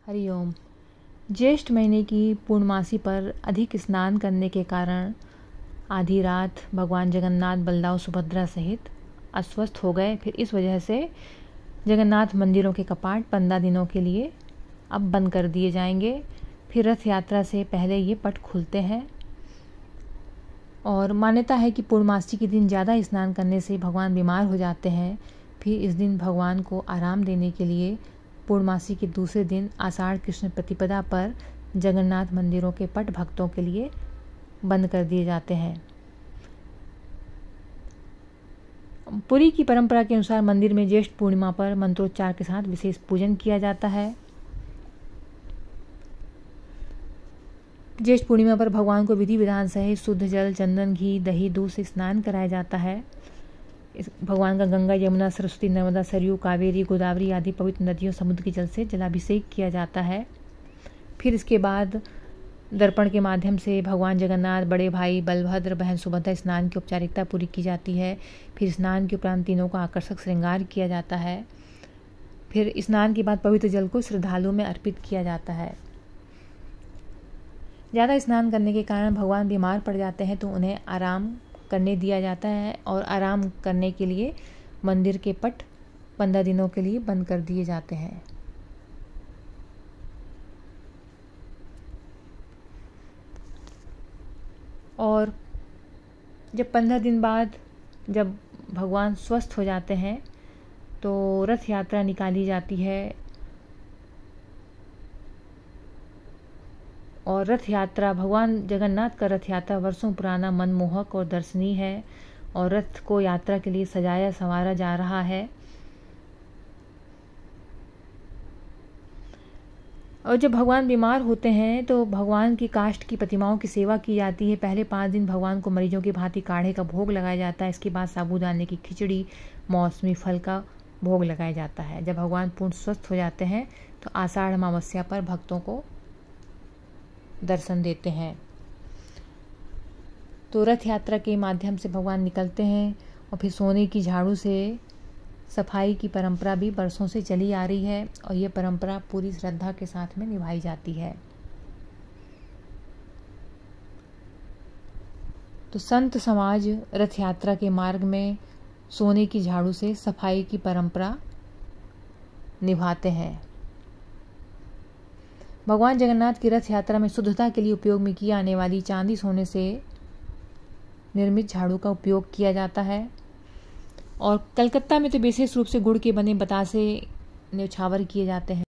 हरिओम। ज्येष्ठ महीने की पूर्णमासी पर अधिक स्नान करने के कारण आधी रात भगवान जगन्नाथ, बलदाव, सुभद्रा सहित अस्वस्थ हो गए। फिर इस वजह से जगन्नाथ मंदिरों के कपाट 15 दिनों के लिए अब बंद कर दिए जाएंगे। फिर रथ यात्रा से पहले ये पट खुलते हैं और मान्यता है कि पूर्णमासी के दिन ज़्यादा स्नान करने से भगवान बीमार हो जाते हैं। फिर इस दिन भगवान को आराम देने के लिए पूर्णमासी के दूसरे दिन आषाढ़ कृष्ण प्रतिपदा पर जगन्नाथ मंदिरों के पट भक्तों के लिए बंद कर दिए जाते हैं। पुरी की परंपरा के अनुसार मंदिर में ज्येष्ठ पूर्णिमा पर मंत्रोच्चार के साथ विशेष पूजन किया जाता है। ज्येष्ठ पूर्णिमा पर भगवान को विधि विधान सहित शुद्ध जल, चंदन, घी, दही, दूध से स्नान कराया जाता है। इस भगवान का गंगा, यमुना, सरस्वती, नर्मदा, सरयू, कावेरी, गोदावरी आदि पवित्र नदियों, समुद्र के जल से जलाभिषेक किया जाता है। फिर इसके बाद दर्पण के माध्यम से भगवान जगन्नाथ, बड़े भाई बलभद्र, बहन सुभद्रा स्नान की औपचारिकता पूरी की जाती है। फिर स्नान के उपरांत तीनों का आकर्षक श्रृंगार किया जाता है। फिर स्नान के बाद पवित्र जल को श्रद्धालुओं में अर्पित किया जाता है। ज़्यादा स्नान करने के कारण भगवान बीमार पड़ जाते हैं तो उन्हें आराम करने दिया जाता है और आराम करने के लिए मंदिर के पट 15 दिनों के लिए बंद कर दिए जाते हैं। और जब 15 दिन बाद जब भगवान स्वस्थ हो जाते हैं तो रथ यात्रा निकाली जाती है। और रथ यात्रा, भगवान जगन्नाथ का रथ यात्रा वर्षों पुराना, मनमोहक और दर्शनीय है और रथ को यात्रा के लिए सजाया संवारा जा रहा है। और जब भगवान बीमार होते हैं तो भगवान की काष्ठ की प्रतिमाओं की सेवा की जाती है। पहले 5 दिन भगवान को मरीजों की भांति काढ़े का भोग लगाया जाता है। इसके बाद साबूदाने की खिचड़ी, मौसमी फल का भोग लगाया जाता है। जब भगवान पूर्ण स्वस्थ हो जाते हैं तो आषाढ़ अमावस्या पर भक्तों को दर्शन देते हैं। तो रथ यात्रा के माध्यम से भगवान निकलते हैं और फिर सोने की झाड़ू से सफाई की परंपरा भी बरसों से चली आ रही है और ये परंपरा पूरी श्रद्धा के साथ में निभाई जाती है। तो संत समाज रथ यात्रा के मार्ग में सोने की झाड़ू से सफाई की परंपरा निभाते हैं। भगवान जगन्नाथ की रथ यात्रा में शुद्धता के लिए उपयोग में किया आने वाली चांदी, सोने से निर्मित झाड़ू का उपयोग किया जाता है। और कलकत्ता में तो विशेष रूप से गुड़ के बने बतासे न्यौछावर किए जाते हैं।